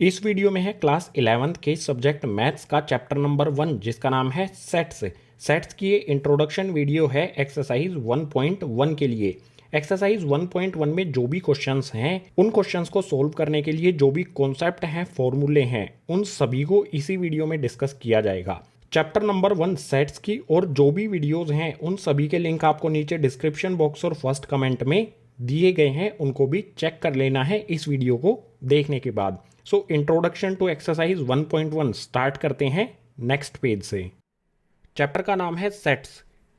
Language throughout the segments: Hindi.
इस वीडियो में है क्लास 11th के सब्जेक्ट मैथ्स का चैप्टर नंबर 1 जिसका नाम है सेट्स। सेट्स की ये इंट्रोडक्शन वीडियो है एक्सरसाइज 1.1 के लिए। एक्सरसाइज 1.1 में जो भी क्वेश्चंस हैं उन क्वेश्चंस को सोल्व करने के लिए जो भी कॉन्सेप्ट हैं, फॉर्मूले हैं, उन सभी को इसी वीडियो में डिस्कस किया जाएगा। चैप्टर नंबर 1 सेट्स की और जो भी वीडियोज हैं उन सभी के लिंक आपको नीचे डिस्क्रिप्शन बॉक्स और फर्स्ट कमेंट में दिए गए हैं, उनको भी चेक कर लेना है इस वीडियो को देखने के बाद। So introduction to exercise 1.1 start करते हैं नेक्स्ट पेज से। चैप्टर का नाम है सेट्स।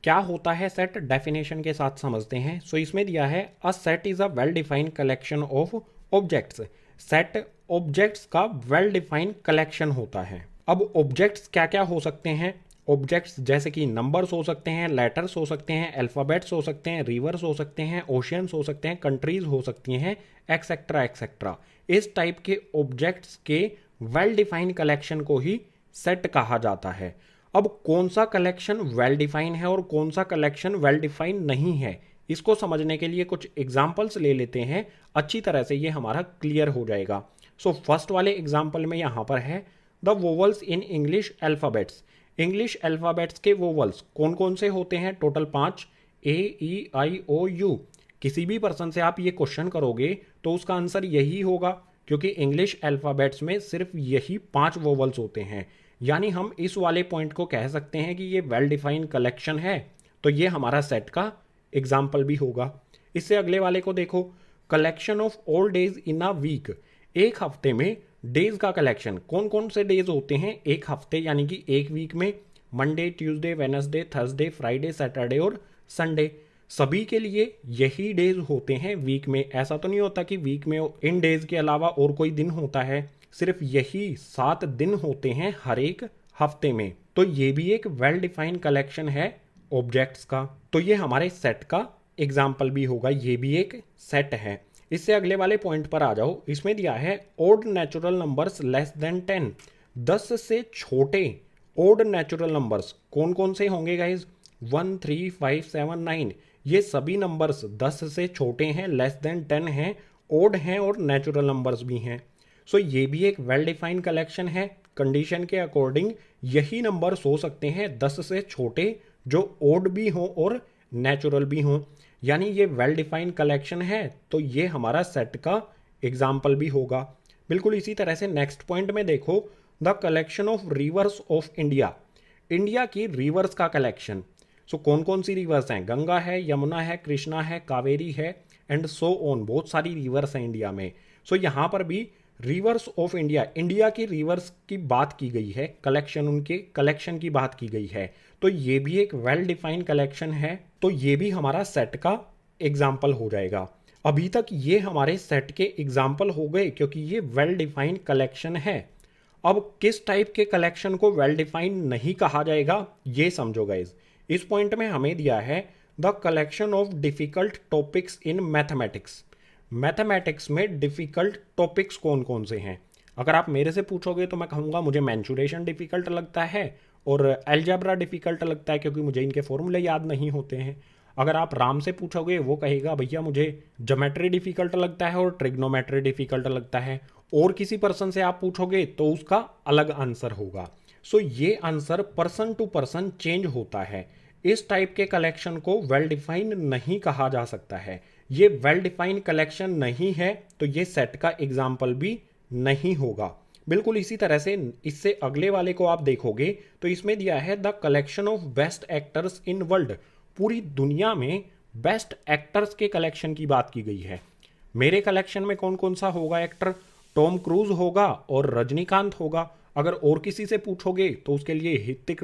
क्या होता है सेट, डेफिनेशन के साथ समझते हैं। सो इसमें दिया है a set is a well defined collection of objects. Set objects का वेल डिफाइंड कलेक्शन होता है। अब ऑब्जेक्ट्स क्या क्या हो सकते हैं? ऑब्जेक्ट्स जैसे कि नंबर्स हो सकते हैं, लेटर्स हो सकते हैं, अल्फ़ाबेट्स हो सकते हैं, रिवर्स हो सकते हैं, ओशियंस हो सकते हैं, कंट्रीज हो सकती हैं, एक्सेट्रा एक्सेट्रा। इस टाइप के ऑब्जेक्ट्स के वेल डिफाइंड कलेक्शन को ही सेट कहा जाता है। अब कौन सा कलेक्शन वेल डिफाइन है और कौन सा कलेक्शन वेल डिफाइन नहीं है, इसको समझने के लिए कुछ एग्जाम्पल्स ले लेते हैं। अच्छी तरह से ये हमारा क्लियर हो जाएगा। सो फर्स्ट वाले एग्जाम्पल में यहाँ पर है the vowels in English alphabets. English alphabets के वोवल्स कौन कौन से होते हैं? Total 5, A, E, I, O, U। किसी भी पर्सन से आप ये क्वेश्चन करोगे तो उसका आंसर यही होगा, क्योंकि इंग्लिश अल्फ़ाबेट्स में सिर्फ यही 5 वोवल्स होते हैं। यानी हम इस वाले पॉइंट को कह सकते हैं कि ये वेल डिफाइंड कलेक्शन है, तो ये हमारा सेट का एग्जाम्पल भी होगा। इससे अगले वाले को देखो, collection of all days in a week. एक हफ्ते में डेज का कलेक्शन, कौन कौन से डेज होते हैं एक हफ्ते यानी कि एक वीक में? Monday, Tuesday, Wednesday, Thursday, Friday, Saturday और संडे। सभी के लिए यही डेज होते हैं वीक में। ऐसा तो नहीं होता कि वीक में इन डेज के अलावा और कोई दिन होता है, सिर्फ यही 7 दिन होते हैं हर एक हफ्ते में। तो ये भी एक वेल डिफाइंड कलेक्शन है ऑब्जेक्ट्स का, तो ये हमारे सेट का एग्जाम्पल भी होगा, ये भी एक सेट है। इससे अगले वाले पॉइंट पर आ जाओ। इसमें दिया है odd natural numbers less than 10। 10 से छोटे ओड नेचुरल नंबर्स कौन कौन से होंगे गाइज? 1, 3, 5, 7, 9। ये सभी नंबर्स 10 से छोटे हैं, लेस देन 10 हैं, ओड हैं और नेचुरल नंबर्स भी हैं। सो ये भी एक वेल डिफाइंड कलेक्शन है। कंडीशन के अकॉर्डिंग यही नंबर्स हो सकते हैं 10 से छोटे, जो ओड भी हों और नेचुरल भी हों। यानी ये वेल डिफाइंड कलेक्शन है, तो ये हमारा सेट का एग्जाम्पल भी होगा। बिल्कुल इसी तरह से नेक्स्ट पॉइंट में देखो, the collection of reverse of India. India की रिवर्स का कलेक्शन। सो कौन कौन सी रिवर्स हैं? गंगा है, यमुना है, कृष्णा है, कावेरी है एंड सो ऑन। बहुत सारी रिवर्स हैं इंडिया में। सो यहाँ पर भी रिवर्स ऑफ इंडिया, इंडिया की रिवर्स की बात की गई है, कलेक्शन, उनके कलेक्शन की बात की गई है। तो ये भी एक वेल डिफाइंड कलेक्शन है, तो ये भी हमारा सेट का एग्जाम्पल हो जाएगा। अभी तक ये हमारे सेट के एग्जाम्पल हो गए क्योंकि ये वेल डिफाइंड कलेक्शन है। अब किस टाइप के कलेक्शन को वेल डिफाइंड नहीं कहा जाएगा ये समझो गाइज। इस पॉइंट में हमें दिया है the collection of difficult topics in mathematics. Mathematics में डिफ़िकल्ट टॉपिक्स कौन कौन से हैं? अगर आप मेरे से पूछोगे तो मैं कहूँगा मुझे मैंचुरेशन डिफ़िकल्ट लगता है और अलजेब्रा डिफ़िकल्ट लगता है, क्योंकि मुझे इनके फॉर्मूले याद नहीं होते हैं। अगर आप राम से पूछोगे वो कहेगा भैया मुझे ज्योमेट्री डिफ़िकल्ट लगता है और ट्रिग्नोमेट्री डिफ़िकल्ट लगता है। और किसी पर्सन से आप पूछोगे तो उसका अलग आंसर होगा। सो ये answer person to person change होता है। इस टाइप के कलेक्शन को वेल डिफाइंड नहीं कहा जा सकता है। ये वेल डिफाइंड कलेक्शन नहीं है, तो ये सेट का एग्जाम्पल भी नहीं होगा। बिल्कुल इसी तरह से इससे अगले वाले को आप देखोगे तो इसमें दिया है the collection of best actors in world. पूरी दुनिया में बेस्ट एक्टर्स के कलेक्शन की बात की गई है। मेरे कलेक्शन में कौन कौन सा होगा एक्टर? टॉम क्रूज होगा और रजनीकांत होगा। अगर और किसी से पूछोगे तो उसके लिए ऋतिक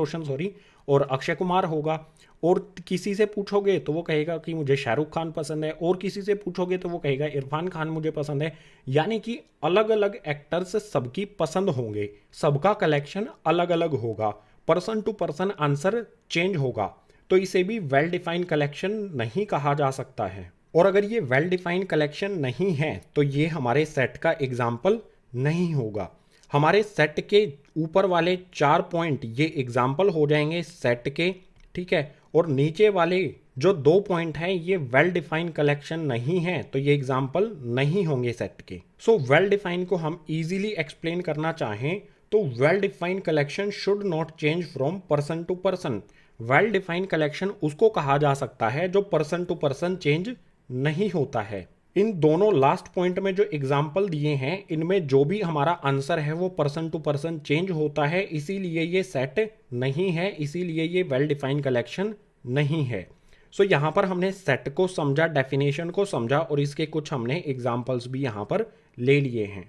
रोशन और अक्षय कुमार होगा। और किसी से पूछोगे तो वो कहेगा कि मुझे शाहरुख खान पसंद है, और किसी से पूछोगे तो वो कहेगा इरफान खान मुझे पसंद है। यानी कि अलग अलग एक्टर्स सबकी पसंद होंगे, सबका कलेक्शन अलग अलग होगा, person to person answer change होगा। तो इसे भी वेल डिफाइंड कलेक्शन नहीं कहा जा सकता है। और अगर ये वेल डिफाइंड कलेक्शन नहीं है तो ये हमारे सेट का एग्जाम्पल नहीं होगा। हमारे सेट के ऊपर वाले 4 पॉइंट ये एग्जाम्पल हो जाएंगे सेट के, ठीक है। और नीचे वाले जो 2 पॉइंट हैं ये वेल डिफाइंड कलेक्शन नहीं है, तो ये एग्जाम्पल नहीं होंगे सेट के। सो वेल डिफाइंड को हम इजीली एक्सप्लेन करना चाहें तो well defined collection should not change from person to person. Well defined collection उसको कहा जा सकता है जो पर्सन टू पर्सन चेंज नहीं होता है। इन दोनों लास्ट पॉइंट में जो एग्जाम्पल दिए हैं इनमें जो भी हमारा आंसर है वो पर्सन टू पर्सन चेंज होता है, इसीलिए ये सेट नहीं है, इसीलिए ये वेल डिफाइंड कलेक्शन नहीं है। सो यहाँ पर हमने सेट को समझा, डेफिनेशन को समझा और इसके कुछ हमने एग्जाम्पल्स भी यहाँ पर ले लिए हैं।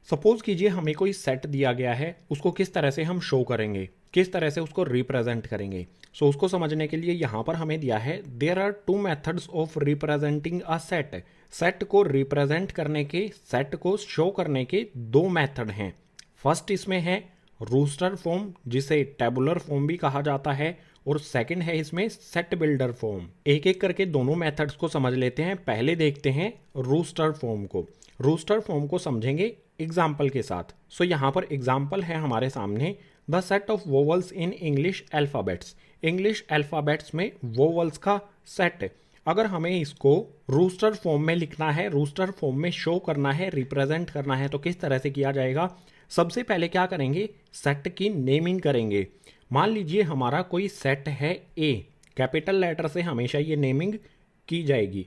सपोज कीजिए हमें कोई सेट दिया गया है, उसको किस तरह से हम शो करेंगे, किस तरह से उसको रिप्रेजेंट करेंगे। सो उसको समझने के लिए यहाँ पर हमें दिया है there are 2 methods of representing a set. Set को रिप्रेजेंट करने के, सेट को शो करने के 2 मेथड हैं। फर्स्ट इसमें है रूस्टर फॉर्म, जिसे टेबुलर फॉर्म भी कहा जाता है, और सेकंड है इसमें सेट बिल्डर फॉर्म। एक एक करके दोनों मेथड्स को समझ लेते हैं। पहले देखते हैं रूस्टर फॉर्म को। रूस्टर फॉर्म को समझेंगे एग्जाम्पल के साथ। सो यहाँ पर एग्जाम्पल है हमारे सामने, the set of vowels in English alphabets. English alphabets में वोवल्स का सेट। अगर हमें इसको रूस्टर फॉर्म में लिखना है, रूस्टर फॉर्म में शो करना है, रिप्रेजेंट करना है, तो किस तरह से किया जाएगा। सबसे पहले क्या करेंगे, सेट की नेमिंग करेंगे। मान लीजिए हमारा कोई सेट है ए, कैपिटल लेटर से हमेशा ये नेमिंग की जाएगी।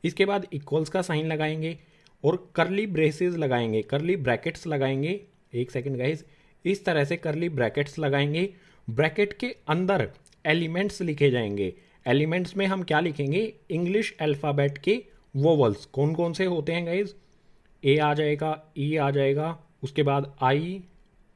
इसके बाद इक्वल्स का साइन लगाएंगे और करली ब्रेसेस लगाएंगे, करली ब्रैकेट्स लगाएंगे। एक सेकंड गाइस, इस तरह से करली ब्रैकेट्स लगाएंगे। ब्रैकेट के अंदर एलिमेंट्स लिखे जाएंगे। एलिमेंट्स में हम क्या लिखेंगे, इंग्लिश अल्फ़ाबेट के वोवल्स कौन कौन से होते हैं गाइस। ए आ जाएगा, ई आ जाएगा, उसके बाद आई,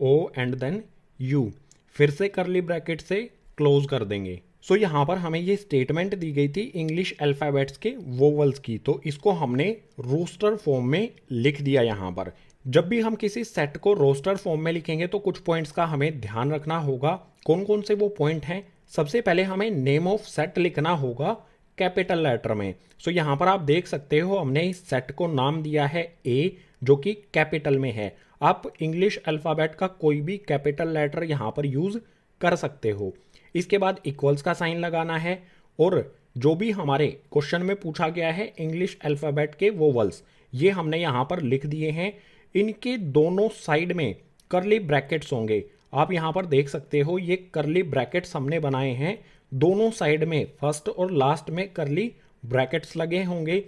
ओ एंड देन यू। फिर से करली ब्रैकेट से क्लोज कर देंगे। सो यहाँ पर हमें ये स्टेटमेंट दी गई थी इंग्लिश अल्फ़ाबेट्स के वोवल्स की, तो इसको हमने रोस्टर फॉर्म में लिख दिया। यहाँ पर जब भी हम किसी सेट को रोस्टर फॉर्म में लिखेंगे तो कुछ पॉइंट्स का हमें ध्यान रखना होगा। कौन कौन से वो पॉइंट हैं, सबसे पहले हमें नेम ऑफ सेट लिखना होगा कैपिटल लेटर में। सो यहाँ पर आप देख सकते हो हमने इस सेट को नाम दिया है ए, जो कि कैपिटल में है। आप इंग्लिश अल्फ़ाबेट का कोई भी कैपिटल लेटर यहाँ पर यूज़ कर सकते हो। इसके बाद इक्वल्स का साइन लगाना है और जो भी हमारे क्वेश्चन में पूछा गया है इंग्लिश अल्फ़ाबेट के वोवल्स, ये हमने यहाँ पर लिख दिए हैं। इनके दोनों साइड में करली ब्रैकेट्स होंगे। आप यहाँ पर देख सकते हो ये करली ब्रैकेट्स हमने बनाए हैं। दोनों साइड में फर्स्ट और लास्ट में करली ब्रैकेट्स लगे होंगे।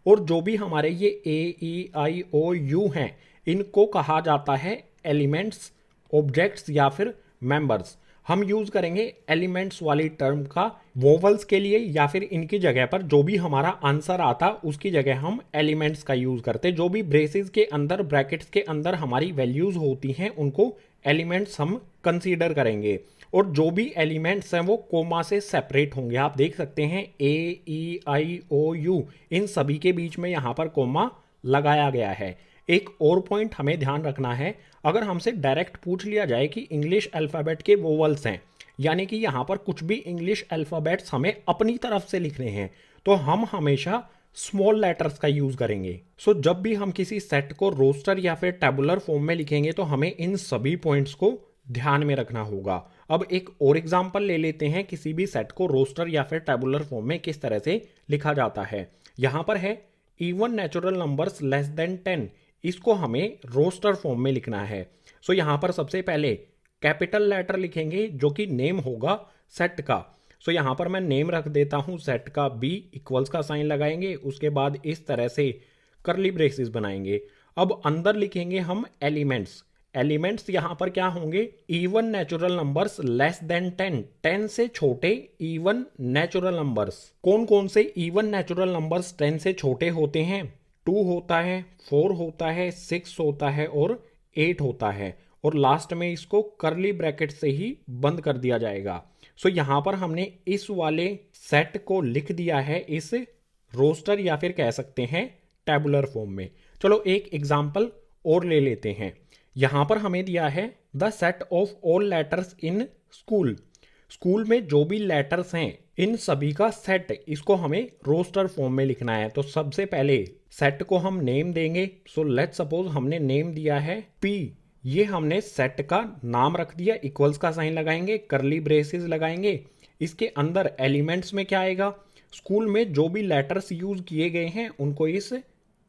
और जो भी हमारे ये ए, ई, आई, ओ, यू हैं, इनको कहा जाता है एलिमेंट्स, ऑब्जेक्ट्स या फिर मेंबर्स। हम यूज करेंगे एलिमेंट्स वाली टर्म का वोवल्स के लिए, या फिर इनकी जगह पर जो भी हमारा आंसर आता उसकी जगह हम एलिमेंट्स का यूज करते। जो भी ब्रेसेस के अंदर, ब्रैकेट्स के अंदर हमारी वैल्यूज होती हैं उनको एलिमेंट्स हम कंसीडर करेंगे। और जो भी एलिमेंट्स हैं वो कोमा से सेपरेट होंगे। आप देख सकते हैं ए, ई, आई, ओ, यू, इन सभी के बीच में यहाँ पर कोमा लगाया गया है। एक और पॉइंट हमें ध्यान रखना है, अगर हमसे डायरेक्ट पूछ लिया जाए कि इंग्लिश अल्फ़ाबेट के वोवल्स हैं, यानी कि यहाँ पर कुछ भी इंग्लिश अल्फ़ाबेट्स हमें अपनी तरफ से लिखने हैं, तो हम हमेशा स्मॉल लेटर्स का यूज़ करेंगे। सो जब भी हम किसी सेट को रोस्टर या फिर टेबुलर फॉर्म में लिखेंगे तो हमें इन सभी पॉइंट्स को ध्यान में रखना होगा। अब एक और एग्जाम्पल ले लेते हैं, किसी भी सेट को रोस्टर या फिर टेबुलर फॉर्म में किस तरह से लिखा जाता है। यहाँ पर है even natural numbers less than 10, इसको हमें रोस्टर फॉर्म में लिखना है। सो यहाँ पर सबसे पहले कैपिटल लेटर लिखेंगे जो कि नेम होगा सेट का। सो यहाँ पर मैं नेम रख देता हूँ सेट का बी, इक्वल्स का साइन लगाएंगे, उसके बाद इस तरह से करली ब्रेसेस बनाएंगे। अब अंदर लिखेंगे हम एलिमेंट्स। एलिमेंट्स यहाँ पर क्या होंगे, even natural numbers less than 10, 10 से छोटे इवन नेचुरल नंबर्स। कौन कौन से इवन नेचुरल नंबर्स 10 से छोटे होते हैं, 2 होता है, 4 होता है, 6 होता है और 8 होता है। और लास्ट में इसको करली ब्रैकेट से ही बंद कर दिया जाएगा। सो यहाँ पर हमने इस वाले सेट को लिख दिया है इस रोस्टर या फिर कह सकते हैं टेबुलर फॉर्म में। चलो एक एग्जाम्पल और ले लेते हैं। यहाँ पर हमें दिया है the set of all letters in school. School में जो भी लेटर्स हैं इन सभी का सेट, इसको हमें रोस्टर फॉर्म में लिखना है। तो सबसे पहले सेट को हम नेम देंगे। सो लेट्स सपोज हमने नेम दिया है पी, ये हमने सेट का नाम रख दिया, इक्वल्स का साइन लगाएंगे, करली ब्रेसेस लगाएंगे। इसके अंदर एलिमेंट्स में क्या आएगा, स्कूल में जो भी लेटर्स यूज किए गए हैं उनको इस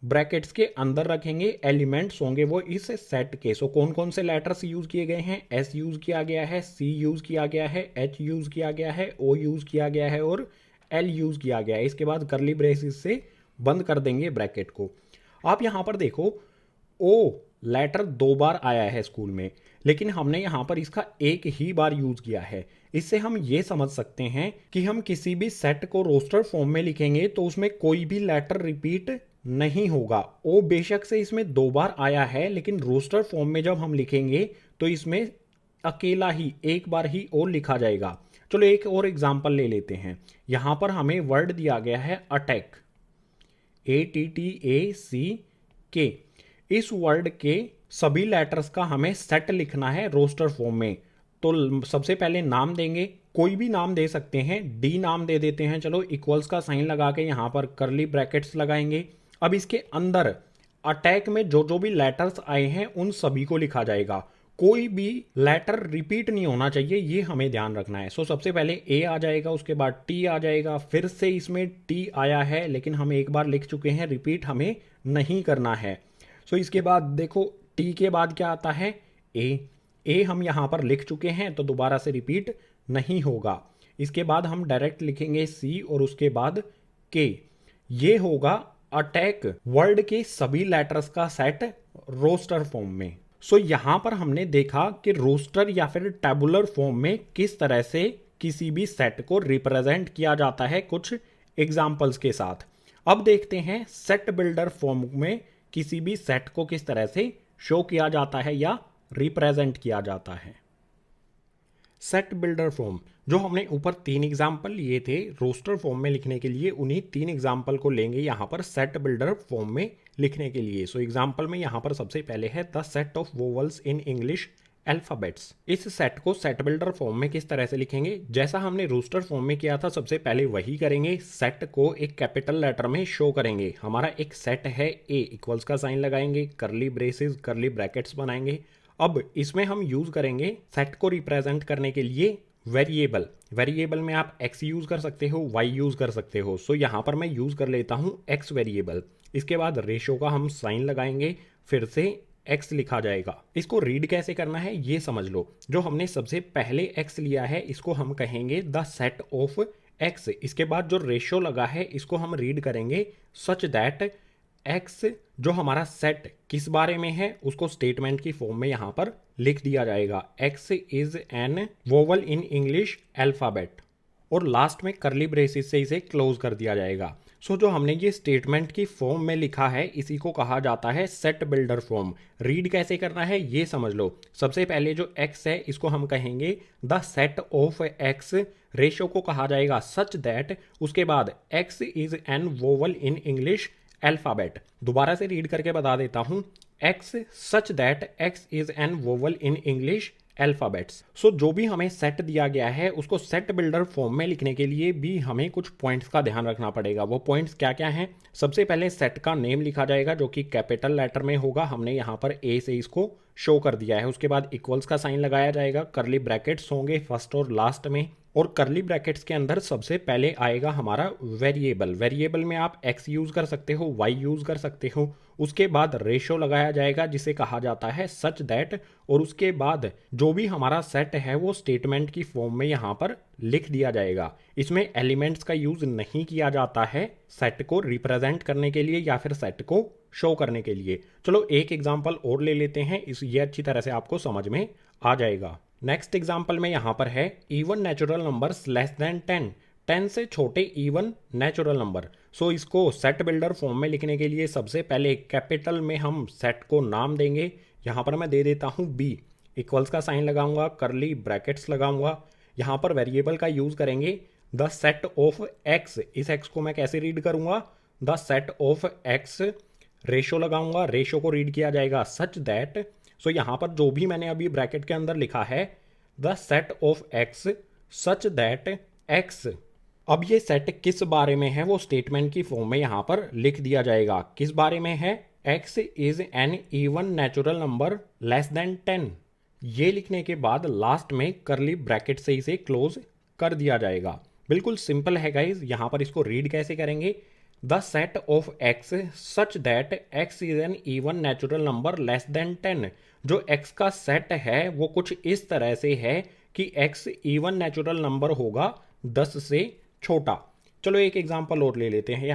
ब्रैकेट्स के अंदर रखेंगे, एलिमेंट्स होंगे वो इस सेट के। सो कौन कौन से लेटर्स यूज किए गए हैं, एस यूज किया गया है, सी यूज किया गया है, एच यूज किया गया है, ओ यूज किया गया है और एल यूज किया गया है। इसके बाद करली ब्रेसेस से बंद कर देंगे ब्रैकेट को। आप यहां पर देखो ओ लेटर 2 बार आया है स्कूल में, लेकिन हमने यहाँ पर इसका एक ही बार यूज किया है। इससे हम ये समझ सकते हैं कि हम किसी भी सेट को रोस्टर फॉर्म में लिखेंगे तो उसमें कोई भी लेटर रिपीट नहीं होगा। ओ बेशक से इसमें 2 बार आया है, लेकिन रोस्टर फॉर्म में जब हम लिखेंगे तो इसमें अकेला ही एक बार ही ओ लिखा जाएगा। चलो एक और एग्जाम्पल ले लेते हैं। यहां पर हमें वर्ड दिया गया है अटैक, ATTACK। इस वर्ड के सभी लेटर्स का हमें सेट लिखना है रोस्टर फॉर्म में। तो सबसे पहले नाम देंगे, कोई भी नाम दे सकते हैं, डी नाम दे देते हैं, चलो इक्वल्स का साइन लगा के यहाँ पर करली ब्रैकेट्स लगाएंगे। अब इसके अंदर अटैक में जो जो भी लेटर्स आए हैं उन सभी को लिखा जाएगा, कोई भी लेटर रिपीट नहीं होना चाहिए, ये हमें ध्यान रखना है। सो सबसे पहले ए आ जाएगा, उसके बाद टी आ जाएगा, फिर से इसमें टी आया है लेकिन हम एक बार लिख चुके हैं, रिपीट हमें नहीं करना है। सो इसके बाद देखो टी के बाद क्या आता है, ए हम यहाँ पर लिख चुके हैं तो दोबारा से रिपीट नहीं होगा। इसके बाद हम डायरेक्ट लिखेंगे सी और उसके बाद के। ये होगा अटैक वर्ड के सभी लेटर्स का सेट रोस्टर फॉर्म में। सो यहां पर हमने देखा कि रोस्टर या फिर टेबुलर फॉर्म में किस तरह से किसी भी सेट को रिप्रेजेंट किया जाता है कुछ एग्जाम्पल्स के साथ। अब देखते हैं सेट बिल्डर फॉर्म में किसी भी सेट को किस तरह से शो किया जाता है या रिप्रेजेंट किया जाता है। सेट बिल्डर फॉर्म, जो हमने ऊपर 3 एग्जाम्पल लिए थे रोस्टर फॉर्म में लिखने के लिए, उन्हीं 3 एग्जाम्पल को लेंगे यहाँ पर सेट बिल्डर फॉर्म में लिखने के लिए। सो एग्जाम्पल में यहाँ पर सबसे पहले है the set of vowels in English alphabets. इस सेट को सेट बिल्डर फॉर्म में किस तरह से लिखेंगे, जैसा हमने रोस्टर फॉर्म में किया था सबसे पहले वही करेंगे। सेट को एक कैपिटल लेटर में शो करेंगे। हमारा एक सेट है ए, इक्वल्स का साइन लगाएंगे, करली ब्रेसेस करली ब्रैकेट्स बनाएंगे। अब इसमें हम यूज करेंगे सेट को रिप्रेजेंट करने के लिए वेरिएबल। वेरिएबल में आप एक्स यूज कर सकते हो, वाई यूज कर सकते हो। सो यहाँ पर मैं यूज कर लेता हूँ एक्स वेरिएबल। इसके बाद रेशो का हम साइन लगाएंगे, फिर से एक्स लिखा जाएगा। इसको रीड कैसे करना है ये समझ लो। जो हमने सबसे पहले एक्स लिया है इसको हम कहेंगे द सेट ऑफ एक्स। इसके बाद जो रेशो लगा है इसको हम रीड करेंगे सच दैट एक्स, जो हमारा सेट किस बारे में है उसको स्टेटमेंट की फॉर्म में यहां पर लिख दिया जाएगा। X is an vowel in English alphabet, और लास्ट में करली ब्रेसेस से इसे क्लोज कर दिया जाएगा। सो जो हमने ये स्टेटमेंट की फॉर्म में लिखा है इसी को कहा जाता है सेट बिल्डर फॉर्म। रीड कैसे करना है ये समझ लो। सबसे पहले जो एक्स है इसको हम कहेंगे the set of x, ratio को कहा जाएगा सच दैट, उसके बाद x is an vowel in English alphabet. दोबारा से रीड करके बता देता हूं, x such that x is an vowel in English alphabets. So जो भी हमें सेट दिया गया है उसको सेट बिल्डर फॉर्म में लिखने के लिए भी हमें कुछ पॉइंट्स का ध्यान रखना पड़ेगा। वो पॉइंट्स क्या क्या हैं, सबसे पहले सेट का नेम लिखा जाएगा जो कि कैपिटल लेटर में होगा। हमने यहाँ पर ए से इसको शो कर दिया है। उसके बाद इक्वल्स का साइन लगाया जाएगा, करली ब्रैकेट्स होंगे फर्स्ट और लास्ट में, और करली ब्रैकेट्स के अंदर सबसे पहले आएगा हमारा वेरिएबल। वेरिएबल में आप एक्स यूज कर सकते हो, वाई यूज कर सकते हो। उसके बाद रेशो लगाया जाएगा जिसे कहा जाता है सच दैट, और उसके बाद जो भी हमारा सेट है वो स्टेटमेंट की फॉर्म में यहाँ पर लिख दिया जाएगा। इसमें एलिमेंट्स का यूज नहीं किया जाता है सेट को रिप्रेजेंट करने के लिए या फिर सेट को शो करने के लिए। चलो एक एग्जाम्पल और ले लेते हैं, ये अच्छी तरह से आपको समझ में आ जाएगा। नेक्स्ट एग्जाम्पल में यहाँ पर है even natural numbers less than 10, 10 से छोटे इवन नेचुरल नंबर। सो इसको सेट बिल्डर फॉर्म में लिखने के लिए सबसे पहले कैपिटल में हम सेट को नाम देंगे। यहाँ पर मैं दे देता हूँ बी, इक्वल्स का साइन लगाऊंगा, करली ब्रैकेट्स लगाऊंगा। यहाँ पर वेरिएबल का यूज करेंगे द सेट ऑफ एक्स। इस एक्स को मैं कैसे रीड करूंगा, the set of x, ratio लगाऊंगा, रेशो को रीड किया जाएगा सच दैट। सो यहाँ पर जो भी मैंने अभी ब्रैकेट के अंदर लिखा है the set of x such that x. अब ये सेट किस बारे में है वो स्टेटमेंट की फॉर्म में यहाँ पर लिख दिया जाएगा। किस बारे में है, x is N even natural number less than 10। ये लिखने के बाद लास्ट में करली ब्रैकेट से इसे क्लोज कर दिया जाएगा। बिल्कुल सिंपल है गाइज। यहाँ पर इसको रीड कैसे करेंगे? The set of x such that x is N even natural number less than 10। जो एक्स का सेट है वो कुछ इस तरह से है कि एक्स इवन नेचुरल नंबर होगा 10 से छोटा। चलो एक एग्जांपल और ले लेते हैं।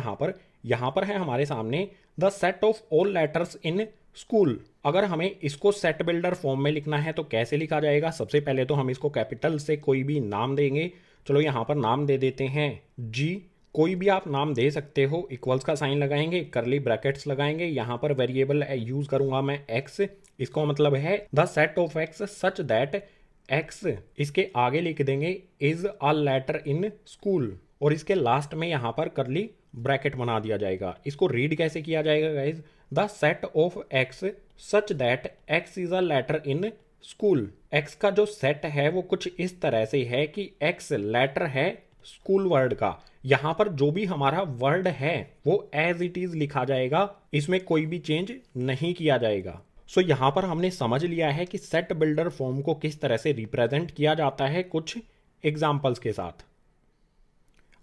यहाँ पर है हमारे सामने the set of all letters in school. अगर हमें इसको सेट बिल्डर फॉर्म में लिखना है तो कैसे लिखा जाएगा? सबसे पहले तो हम इसको कैपिटल से कोई भी नाम देंगे। चलो यहाँ पर नाम दे देते हैं जी। कोई भी आप नाम दे सकते हो। इक्वल्स का साइन लगाएंगे, करली ब्रैकेट्स लगाएंगे। यहाँ पर वेरिएबल यूज करूंगा मैं एक्स। इसको मतलब है the set of x such that x, इसके आगे लिख देंगे is a letter in school, और इसके लास्ट में यहाँ पर करली ब्रैकेट बना दिया जाएगा। इसको रीड कैसे किया जाएगा guys? The set of x such that x is a letter in school. X का जो सेट है वो कुछ इस तरह से है कि एक्स लेटर है स्कूल वर्ड का। यहाँ पर जो भी हमारा वर्ड है वो एज इट इज लिखा जाएगा, इसमें कोई भी चेंज नहीं किया जाएगा। सो यहाँ पर हमने समझ लिया है कि सेट बिल्डर फॉर्म को किस तरह से रिप्रेजेंट किया जाता है कुछ एग्जाम्पल्स के साथ।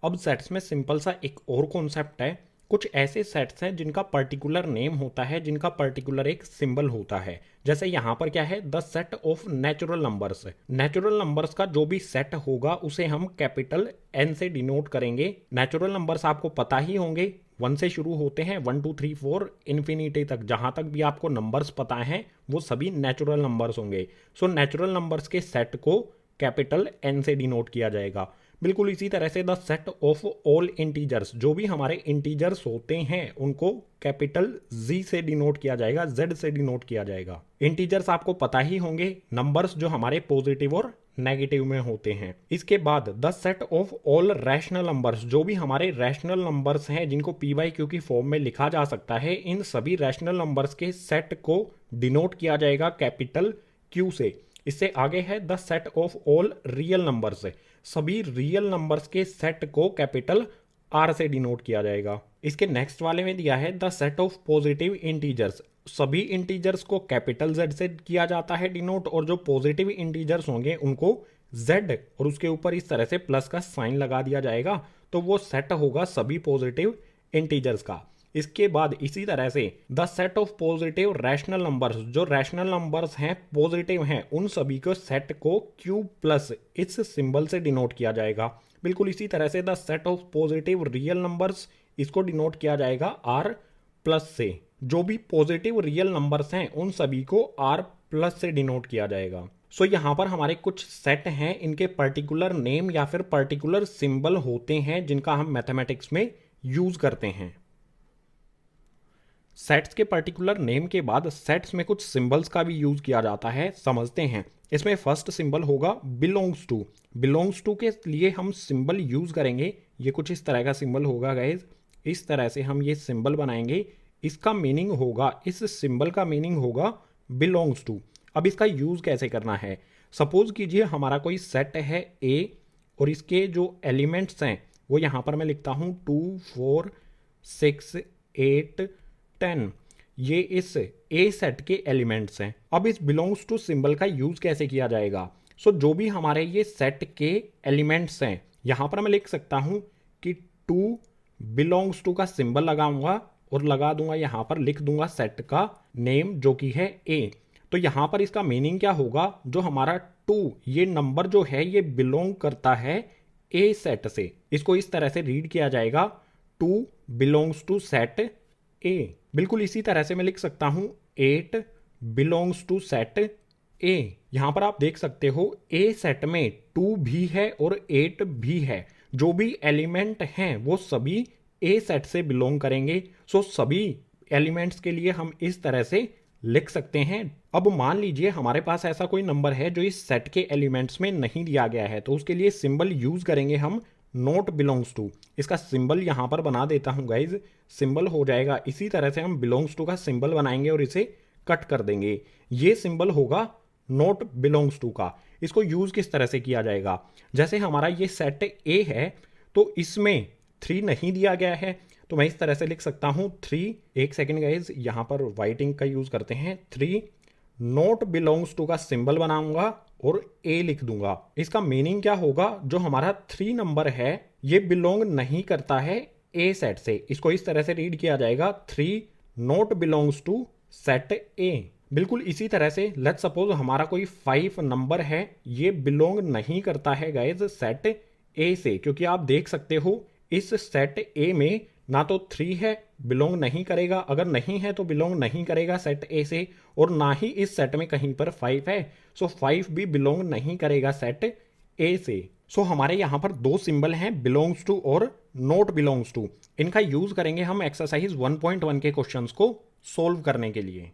अब सेट्स में सिंपल सा एक और कॉन्सेप्ट है। कुछ ऐसे सेट्स हैं जिनका पर्टिकुलर नेम होता है, जिनका पर्टिकुलर एक सिंबल होता है। जैसे यहाँ पर क्या है? The set of natural numbers. Natural numbers का जो भी सेट होगा उसे हम कैपिटल एन से डिनोट करेंगे। नेचुरल नंबर्स आपको पता ही होंगे, 1 से शुरू होते हैं, 1 2 3 4 इन्फिनिटी तक। जहां तक भी आपको नंबर्स पता हैं वो सभी नेचुरल नंबर्स होंगे। सो नेचुरल नंबर्स के सेट को कैपिटल एन से डिनोट किया जाएगा। बिल्कुल इसी तरह से the set of all integers, जो भी हमारे इंटीजर्स होते हैं उनको कैपिटल जी से डिनोट किया जाएगा, जेड से डिनोट किया जाएगा। इंटीजर्स आपको पता ही होंगे, नंबर्स जो हमारे पॉजिटिव और नेगेटिव में होते हैं। इसके बाद the set of all rational numbers, जो भी हमारे रैशनल नंबर्स हैं जिनको पी बाई क्यू की फॉर्म में लिखा जा सकता है, इन सभी रैशनल नंबर्स के सेट को डिनोट किया जाएगा कैपिटल क्यू से। इससे आगे है the set of all real numbers. सभी रियल नंबर्स के सेट को कैपिटल आर से डिनोट किया जाएगा। इसके नेक्स्ट वाले में दिया है the set of positive integers. सभी इंटीजर्स को कैपिटल जेड से किया जाता है डिनोट, और जो पॉजिटिव इंटीजर्स होंगे उनको जेड और उसके ऊपर इस तरह से प्लस का साइन लगा दिया जाएगा, तो वो सेट होगा सभी पॉजिटिव इंटीजर्स का। इसके बाद इसी तरह से the set of positive rational numbers, जो रैशनल नंबर्स हैं पॉजिटिव हैं, उन सभी को सेट को क्यू प्लस इस सिंबल से डिनोट किया जाएगा। बिल्कुल इसी तरह से the set of positive real numbers, इसको डिनोट किया जाएगा आर प्लस से। जो भी पॉजिटिव रियल नंबर्स हैं उन सभी को आर प्लस से डिनोट किया जाएगा। सो यहाँ पर हमारे कुछ सेट हैं, इनके पर्टिकुलर नेम या फिर पर्टिकुलर सिंबल होते हैं जिनका हम मैथमेटिक्स में यूज करते हैं। सेट्स के पर्टिकुलर नेम के बाद सेट्स में कुछ सिंबल्स का भी यूज किया जाता है, समझते हैं। इसमें फर्स्ट सिंबल होगा बिलोंग्स टू। बिलोंग्स टू के लिए हम सिंबल यूज करेंगे, ये कुछ इस तरह का सिंबल होगा गाइज। इस तरह से हम ये सिंबल बनाएंगे। इसका मीनिंग होगा, इस सिंबल का मीनिंग होगा बिलोंग्स टू। अब इसका यूज कैसे करना है? सपोज कीजिए हमारा कोई सेट है ए, और इसके जो एलिमेंट्स हैं वो यहाँ पर मैं लिखता हूँ 2 4 6 8 10। ये इस ए सेट के एलिमेंट्स हैं। अब इस बिलोंग्स टू सिंबल का यूज कैसे किया जाएगा? सो जो भी हमारे ये सेट के एलिमेंट्स हैं, यहां पर मैं लिख सकता हूं कि 2 बिलोंग्स टू का सिंबल लगाऊंगा और लगा दूंगा, यहां पर लिख दूंगा सेट का नेम जो कि है ए। तो यहां पर इसका मीनिंग क्या होगा? जो हमारा 2 ये नंबर जो है ये बिलोंग करता है ए सेट से। इसको इस तरह से रीड किया जाएगा 2 बिलोंग्स टू सेट ए। बिल्कुल इसी तरह से मैं लिख सकता हूं 8 बिलोंग्स टू सेट ए। यहां पर आप देख सकते हो ए सेट में 2 भी है और 8 भी है। जो भी एलिमेंट हैं वो सभी ए सेट से बिलोंग करेंगे। सो सभी एलिमेंट्स के लिए हम इस तरह से लिख सकते हैं। अब मान लीजिए हमारे पास ऐसा कोई नंबर है जो इस सेट के एलिमेंट्स में नहीं दिया गया है, तो उसके लिए सिंबल यूज करेंगे हम नॉट बिलोंग्स टू। इसका सिंबल यहां पर बना देता हूं गाइज। सिंबल हो जाएगा इसी तरह से, हम बिलोंग्स टू का सिंबल बनाएंगे और इसे कट कर देंगे। ये सिंबल होगा नॉट बिलोंग्स टू का। इसको यूज किस तरह से किया जाएगा? जैसे हमारा ये सेट ए है तो इसमें 3 नहीं दिया गया है, तो मैं इस तरह से लिख सकता हूं 3। एक सेकेंड गाइज, यहां पर व्हाइट इंक का यूज करते हैं। 3 नॉट बिलोंग्स टू का सिंबल बनाऊंगा और ए लिख दूंगा। इसका मीनिंग क्या होगा, जो हमारा 3 नंबर है ये बिलोंग नहीं करता है ए सेट से। इसको इस तरह से रीड किया जाएगा, 3 not belongs to set A. बिल्कुल इसी तरह से लेट्स सपोज हमारा कोई 5 नंबर है, ये बिलोंग नहीं करता है गाइज सेट ए से, क्योंकि आप देख सकते हो इस सेट ए में ना तो 3 है, बिलोंग नहीं करेगा, अगर नहीं है तो बिलोंग नहीं करेगा सेट ए से, और ना ही इस सेट में कहीं पर 5 है, सो 5 भी बिलोंग नहीं करेगा सेट ए से। सो हमारे यहाँ पर 2 सिंबल हैं, बिलोंग्स टू और नॉट बिलोंग्स टू। इनका यूज करेंगे हम एक्सरसाइज 1.1 के क्वेश्चंस को सोल्व करने के लिए।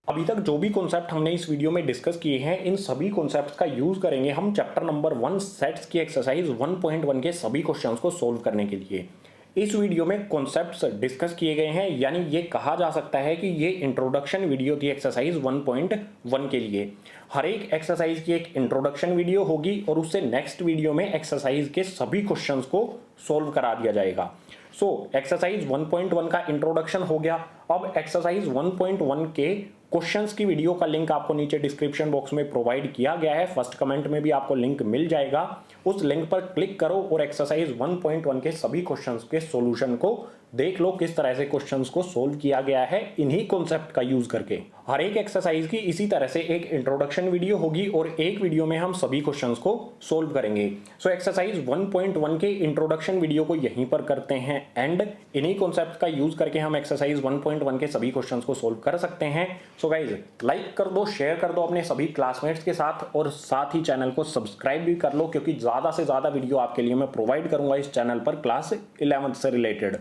अभी तक जो भी कॉन्सेप्ट हमने इस वीडियो में डिस्कस किए हैं, इन सभी कॉन्सेप्ट्स का यूज करेंगे हम चैप्टर नंबर 1 सेट्स की एक्सरसाइज 1.1 के सभी क्वेश्चंस को सोल्व करने के लिए। इस वीडियो में कॉन्सेप्ट्स डिस्कस किए गए हैं, यानी ये कहा जा सकता है कि ये इंट्रोडक्शन वीडियो थी एक्सरसाइज 1.1 के लिए। हर एक एक्सरसाइज की एक इंट्रोडक्शन वीडियो होगी और उससे नेक्स्ट वीडियो में एक्सरसाइज के सभी क्वेश्चंस को सोल्व करा दिया जाएगा। सो एक्सरसाइज 1.1 का इंट्रोडक्शन हो गया। अब एक्सरसाइज 1.1 के क्वेश्चंस की वीडियो का लिंक आपको नीचे डिस्क्रिप्शन बॉक्स में प्रोवाइड किया गया है, फर्स्ट कमेंट में भी आपको लिंक मिल जाएगा। उस लिंक पर क्लिक करो और एक्सरसाइज 1.1 के सभी क्वेश्चंस के सॉल्यूशन को देख लो, किस तरह से क्वेश्चंस को सोल्व किया गया है इन्हीं कॉन्सेप्ट का यूज करके। हर एक एक्सरसाइज की इसी तरह से एक इंट्रोडक्शन वीडियो होगी और एक वीडियो में हम सभी क्वेश्चंस को सोल्व करेंगे। सो एक्सरसाइज 1.1 के इंट्रोडक्शन वीडियो को यहीं पर करते हैं एंड। इन्हीं कॉन्सेप्ट का यूज करके हम एक्सरसाइज 1.1 के सभी क्वेश्चंस को सोल्व कर सकते हैं। सो गाइज लाइक कर दो, शेयर कर दो अपने सभी क्लासमेट्स के साथ, और साथ ही चैनल को सब्सक्राइब भी कर लो, क्योंकि ज्यादा से ज्यादा वीडियो आपके लिए मैं प्रोवाइड करूंगा इस चैनल पर क्लास 11th से रिलेटेड।